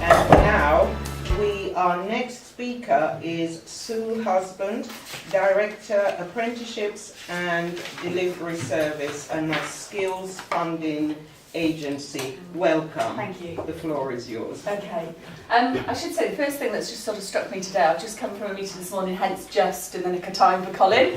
And now our next speaker is Sue Husband, Director, Apprenticeships and Delivery Service and a Skills Funding Agency. Welcome. Thank you. The floor is yours. Okay. I should say the first thing that's just sort of struck me today, I've just come from a meeting this morning, hence just in the nick of time for Colin.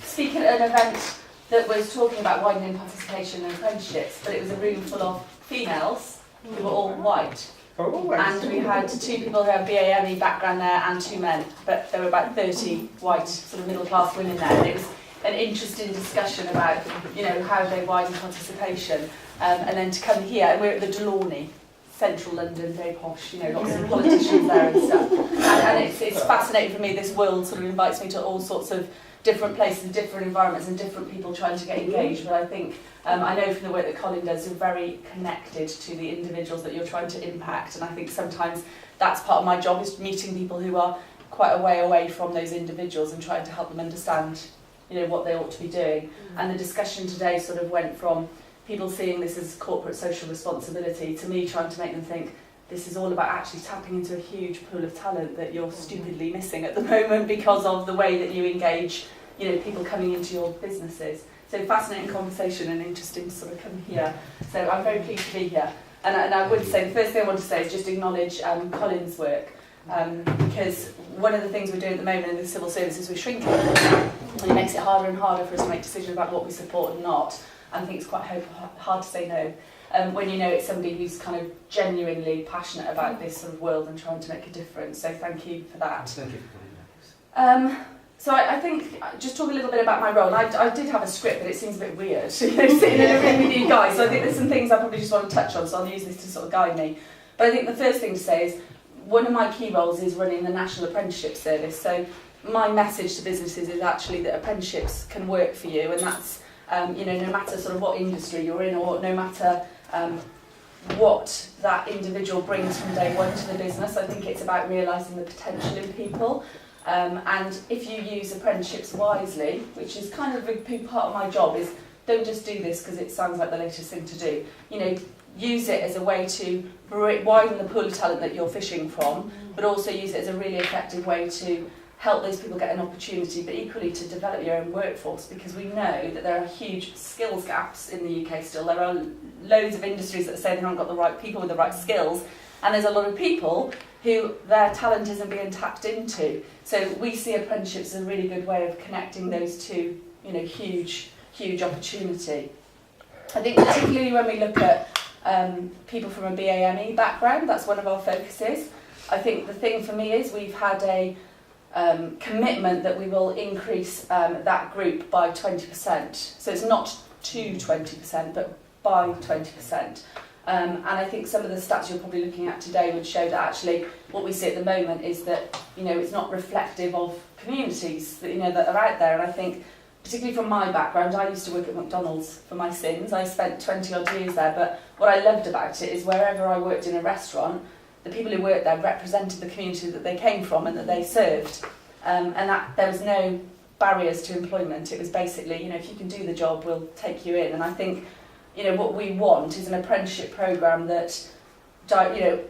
Speaking at an event that was talking about widening participation in apprenticeships, but it was a room full of females who were all white. Oh, and we had two people who had BAME background there and two men, but there were about 30 white sort of middle class women there. And it was an interesting discussion about, you know, how they widen participation. And then to come here, and we're at the Delaunay, central London, very posh, you know, lots of politicians there and stuff. And it's fascinating for me, this world sort of invites me to all sorts of different places and different environments and different people trying to get engaged. But I think, I know from the work that Colin does, you're very connected to the individuals that you're trying to impact. And I think sometimes that's part of my job, is meeting people who are quite a way away from those individuals and trying to help them understand, you know, what they ought to be doing. And the discussion today sort of went from people seeing this as corporate social responsibility to me trying to make them think this is all about actually tapping into a huge pool of talent that you're stupidly missing at the moment because of the way that you engage, you know, people coming into your businesses. So fascinating conversation and interesting to sort of come here. So I'm very pleased to be here. And I would say, the first thing I want to say is just acknowledge Colin's work. Because one of the things we're doing at the moment in the civil service is we're shrinking. And it makes it harder and harder for us to make decisions about what we support and not. And I think it's quite hard to say no. When you know it's somebody who's kind of genuinely passionate about this sort of world and trying to make a difference. So thank you for that. Thank you for coming back. So I think, just talk a little bit about my role. I did have a script, but it seems a bit weird, you know, sitting in a room with you guys. So I think there's some things I probably just want to touch on, so I'll use this to sort of guide me. But I think the first thing to say is, one of my key roles is running the National Apprenticeship Service. So my message to businesses is actually that apprenticeships can work for you, and that's, you know, no matter sort of what industry you're in, or no matter what that individual brings from day one to the business. I think it's about realising the potential in people. And if you use apprenticeships wisely, which is kind of a big part of my job, is don't just do this because it sounds like the latest thing to do. You know, use it as a way to widen the pool of talent that you're fishing from, but also use it as a really effective way to help those people get an opportunity, but equally to develop your own workforce, because we know that there are huge skills gaps in the UK still. There are loads of industries that say they haven't got the right people with the right skills, and there's a lot of people who their talent isn't being tapped into. So we see apprenticeships as a really good way of connecting those two, you know, huge opportunity. I think particularly when we look at people from a BAME background, that's one of our focuses. I think the thing for me is we've had a commitment that we will increase that group by 20%. So it's not to 20%, but by 20%. And I think some of the stats you're probably looking at today would show that actually what we see at the moment is that, you know, it's not reflective of communities that, you know, that are out there. And I think, particularly from my background, I used to work at McDonald's for my sins. I spent 20 odd years there, but what I loved about it is wherever I worked in a restaurant, the people who worked there represented the community that they came from and that they served. And that there was no barriers to employment. It was basically, you know, if you can do the job, we'll take you in. And I think, you know, what we want is an apprenticeship programme that, you know,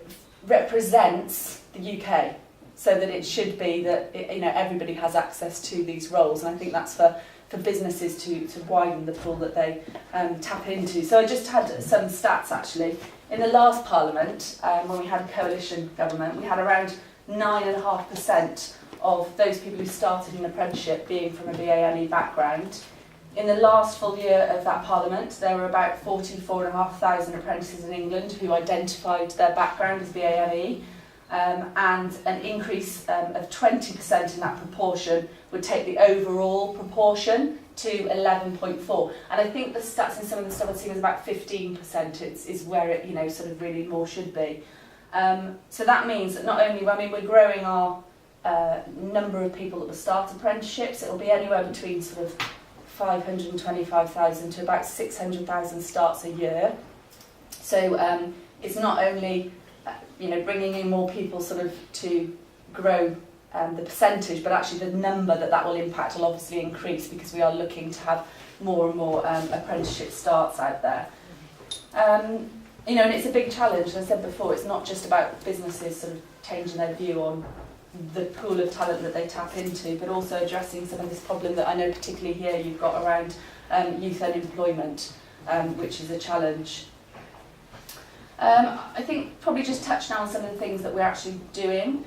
represents the UK, so that it should be that, you know, everybody has access to these roles. And I think that's for businesses to widen the pool that they tap into. So I just had some stats actually. In the last Parliament, when we had a coalition government, we had around 9.5% of those people who started an apprenticeship being from a BAME background. In the last full year of that Parliament, there were about 44,500 apprentices in England who identified their background as BAME, and an increase of 20% in that proportion would take the overall proportion to 11.4. And I think the stats in some of the stuff I've seen is about 15% is where it, you know, sort of really more should be. So that means that not only, I mean, we're growing our number of people that will start apprenticeships. It'll be anywhere between sort of 525,000 to about 600,000 starts a year. So it's not only, you know, bringing in more people sort of to grow the percentage, but actually the number that will impact will obviously increase, because we are looking to have more and more apprenticeship starts out there. you know, and it's a big challenge. As I said before, it's not just about businesses sort of changing their view on the pool of talent that they tap into, but also addressing some of this problem that I know particularly here you've got around youth unemployment, which is a challenge. I think probably just touch now on some of the things that we're actually doing.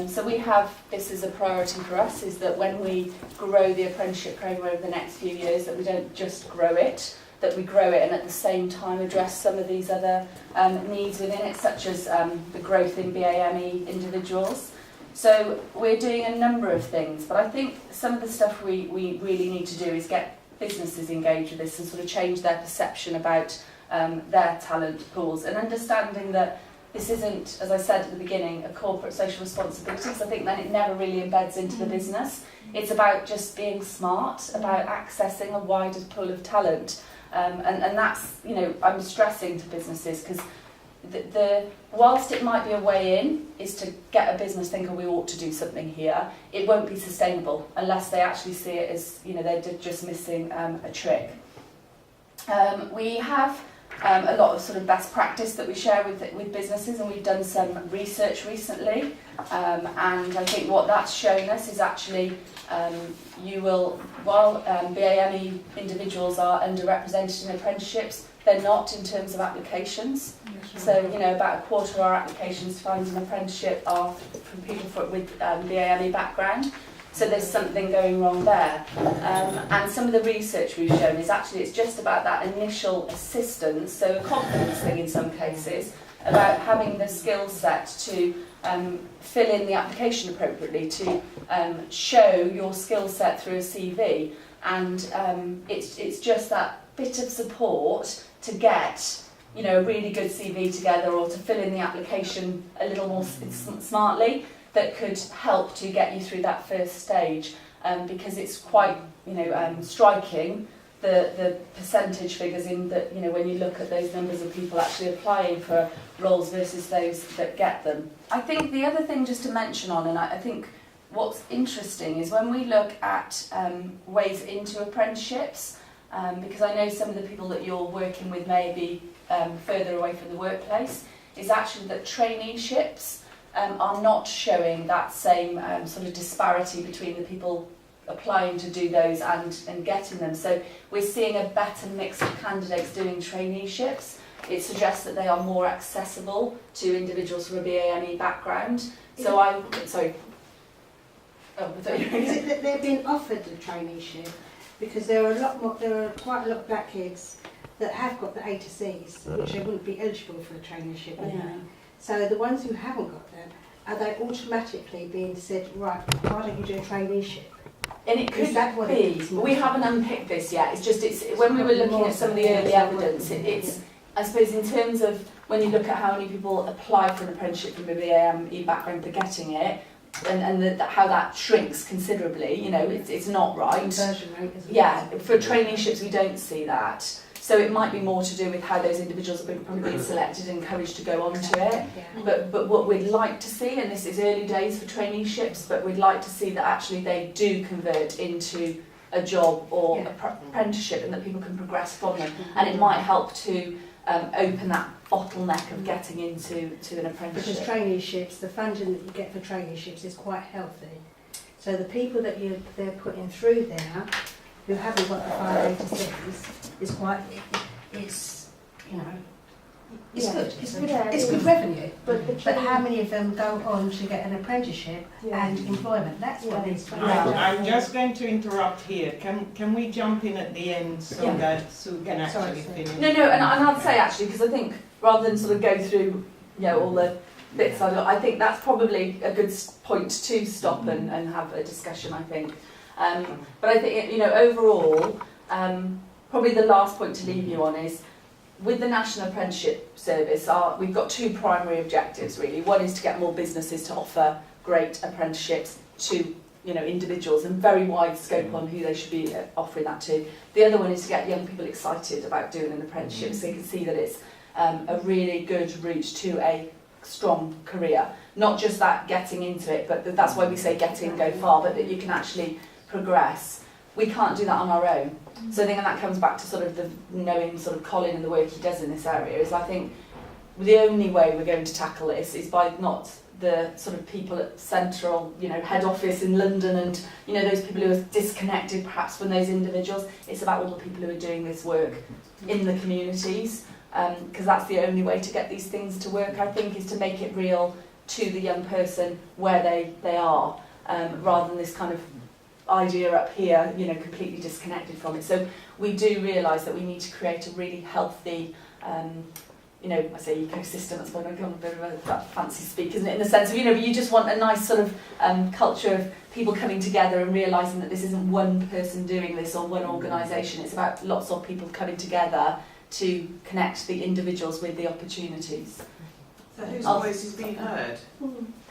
So we have, this is a priority for us, is that when we grow the apprenticeship programme over the next few years, that we don't just grow it, that we grow it and at the same time address some of these other needs within it, such as the growth in BAME individuals. So we're doing a number of things, but I think some of the stuff we really need to do is get businesses engaged with this and sort of change their perception about their talent pools, and understanding that this isn't, as I said at the beginning, a corporate social responsibility, because I think then it never really embeds into the business. It's about just being smart, about accessing a wider pool of talent. And that's, you know, I'm stressing to businesses, because whilst it might be a way in, is to get a business thinking we ought to do something here, it won't be sustainable unless they actually see it as, you know, they're just missing a trick. We have a lot of sort of best practice that we share with businesses, and we've done some research recently, and I think what that's shown us is actually while BAME individuals are underrepresented in apprenticeships, they're not in terms of applications. So, you know, about a quarter of our applications to find an apprenticeship are from people with BAME background. So there's something going wrong there. And some of the research we've shown is actually it's just about that initial assistance, so a confidence thing in some cases, about having the skill set to fill in the application appropriately, to show your skill set through a CV. And it's just that bit of support to get, you know, a really good CV together, or to fill in the application a little more smartly, that could help to get you through that first stage, because it's quite, you know, striking the percentage figures in that, you know, when you look at those numbers of people actually applying for roles versus those that get them. I think the other thing just to mention on, and I think what's interesting is when we look at ways into apprenticeships, because I know some of the people that you're working with may be further away from the workplace, is actually that traineeships are not showing that same sort of disparity between the people applying to do those and getting them. So we're seeing a better mix of candidates doing traineeships. It suggests that they are more accessible to individuals from a BAME background. So sorry. Oh, I thought you were Is it that they're being offered the traineeship? Because there are quite a lot of black kids that have got the A to C's, which they wouldn't be eligible for a traineeship anyway. Yeah. So the ones who haven't got them, are they automatically being said, right, why don't you do a traineeship? And it could Is that what be. it is? We haven't unpicked this yet. It's just when we were looking at some of the early evidence, it's I suppose in terms of when you look at how many people apply for an apprenticeship from a BAME background for getting it, and how that shrinks considerably, you know, it's not right. Conversion rate, isn't it? Yeah, for traineeships we don't see that. So it might be more to do with how those individuals have been probably being selected and encouraged to go on to it. Yeah. But what we'd like to see, and this is early days for traineeships, but we'd like to see that actually they do convert into a job or apprenticeship, and that people can progress from them. And it might help to open that bottleneck of getting into an apprenticeship. Because traineeships, the funding that you get for traineeships is quite healthy. So the people that they're putting through there, who haven't got the 5 A to C's, is quite, it's, you know, it's good. It's good revenue. But how many of them go on to get an apprenticeship and employment? That's what needs to be done. I'm just going to interrupt here. Can we jump in at the end so that Sue can actually finish? No, and I'd say actually, because I think rather than sort of go through, you know, all the bits, I think that's probably a good point to stop and have a discussion, I think. But I think, you know, overall, probably the last point to leave you on is, with the National Apprenticeship Service, we've got two primary objectives really. One is to get more businesses to offer great apprenticeships to, you know, individuals, and very wide scope on who they should be offering that to. The other one is to get young people excited about doing an apprenticeship, so you can see that it's a really good route to a strong career. Not just that getting into it, but that's why we say get in, go far, but that you can actually progress. We can't do that on our own. So I think, and that comes back to sort of the knowing sort of Colin and the work he does in this area, is I think the only way we're going to tackle this is by not the sort of people at central, head office in London and, those people who are disconnected perhaps from those individuals. It's about all the people who are doing this work in the communities, because that's the only way to get these things to work, I think, is to make it real to the young person where they are, rather than this kind of idea up here, completely disconnected from it. So we do realise that we need to create a really healthy, I say ecosystem, that's going to become a bit of a fancy speak, isn't it? In the sense of, you just want a nice sort of culture of people coming together and realising that this isn't one person doing this or one organisation. It's about lots of people coming together to connect the individuals with the opportunities. So whose voice is being heard?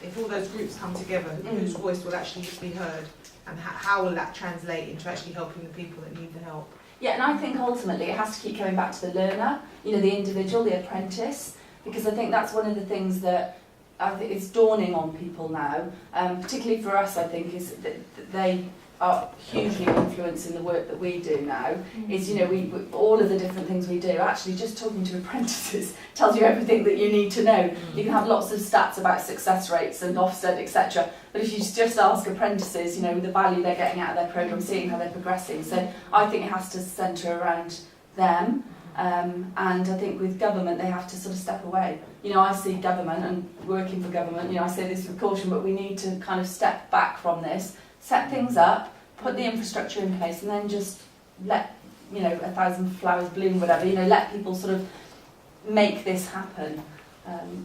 If all those groups come together, whose voice will actually be heard? And how will that translate into actually helping the people that need the help? Yeah, and I think ultimately it has to keep coming back to the learner, the individual, the apprentice, because I think that's one of the things that I think is dawning on people now, particularly for us, I think, is that they are hugely influencing the work that we do now. Is, we all of the different things we do, actually just talking to apprentices tells you everything that you need to know. You can have lots of stats about success rates and Ofsted, etc. But if you just ask apprentices, the value they're getting out of their programme, seeing how they're progressing. So I think it has to centre around them. And I think with government, they have to sort of step away. I see government and working for government, I say this with caution, but we need to kind of step back from this, set things up, put the infrastructure in place, and then just let, 1,000 flowers bloom, whatever, let people sort of make this happen.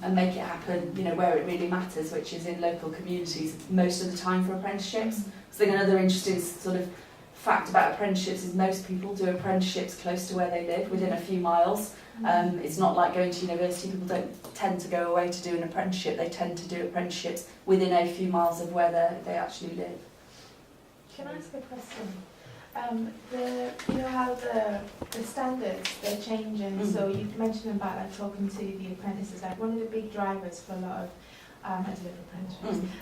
And make it happen, where it really matters, which is in local communities most of the time for apprenticeships. So I think another interesting sort of fact about apprenticeships is most people do apprenticeships close to where they live, within a few miles. It's not like going to university. People don't tend to go away to do an apprenticeship. They tend to do apprenticeships within a few miles of where they actually live. Can I ask a question? How the standards, they're changing, so you've mentioned about like talking to the apprentices, like one of the big drivers for a lot of I deliver apprenticeships,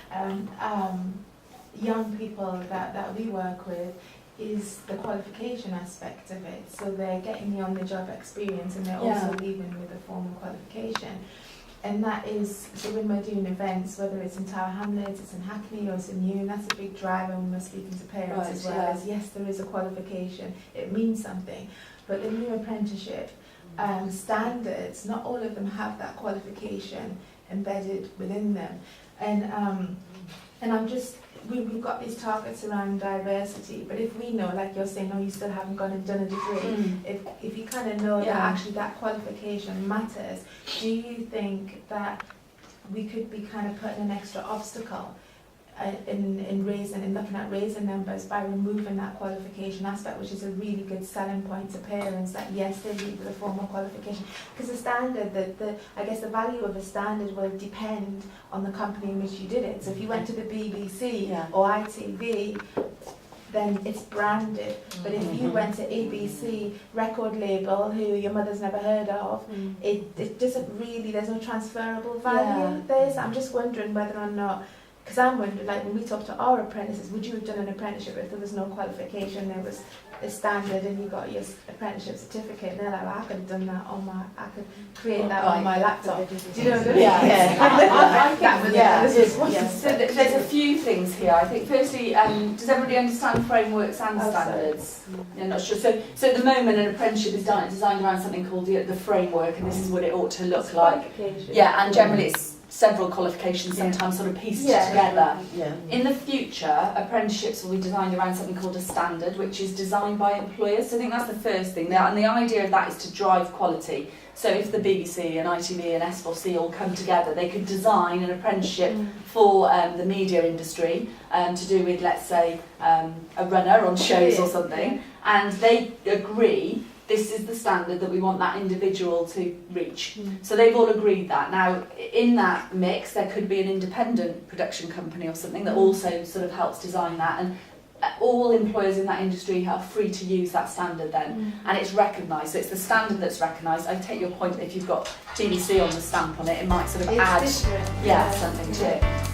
young people that we work with is the qualification aspect of it. So they're getting the on-the-job experience and they're also leaving with a formal qualification. And that is, so when we're doing events, whether it's in Tower Hamlets, it's in Hackney or it's in Newham, that's a big driver when we're speaking to parents as well as, yes, there is a qualification, it means something. But the new apprenticeship standards, not all of them have that qualification embedded within them. And I'm just, we've got these targets around diversity, but if we know, like you're saying, you still haven't gone and done a degree, if you kind of know that actually that qualification matters, do you think that we could be kind of putting an extra obstacle in looking at raising numbers by removing that qualification aspect, which is a really good selling point to parents, that yes, they need the formal qualification, because the standard, I guess the value of a standard will depend on the company in which you did it. So if you went to the BBC or ITV, then it's branded. But if you went to ABC record label, who your mother's never heard of, it doesn't really, there's no transferable value there. So I'm just wondering whether or not, because I'm wondering, like when we talk to our apprentices, would you have done an apprenticeship if there was no qualification, there was a standard and you got your apprenticeship certificate, and they're like, well, I could have done that I could create that on my laptop. Do you know what I mean? I think So there's a few things here. I think firstly, does everybody understand frameworks and standards? I'm not sure. So at the moment an apprenticeship is designed around something called the framework, and this is what it ought to look like. Yeah, and generally it's several qualifications sometimes sort of pieced together. In the future, apprenticeships will be designed around something called a standard, which is designed by employers. So I think that's the first thing. And the idea of that is to drive quality. So if the BBC and ITV and S4C all come together, they could design an apprenticeship for the media industry to do with, let's say, a runner on shows or something, and they agree this is the standard that we want that individual to reach. So they've all agreed that. Now, in that mix, there could be an independent production company or something that also sort of helps design that. And all employers in that industry are free to use that standard then. And it's recognised. So it's the standard that's recognised. I take your point that if you've got BBC on the stamp on it, it might sort of add something to it.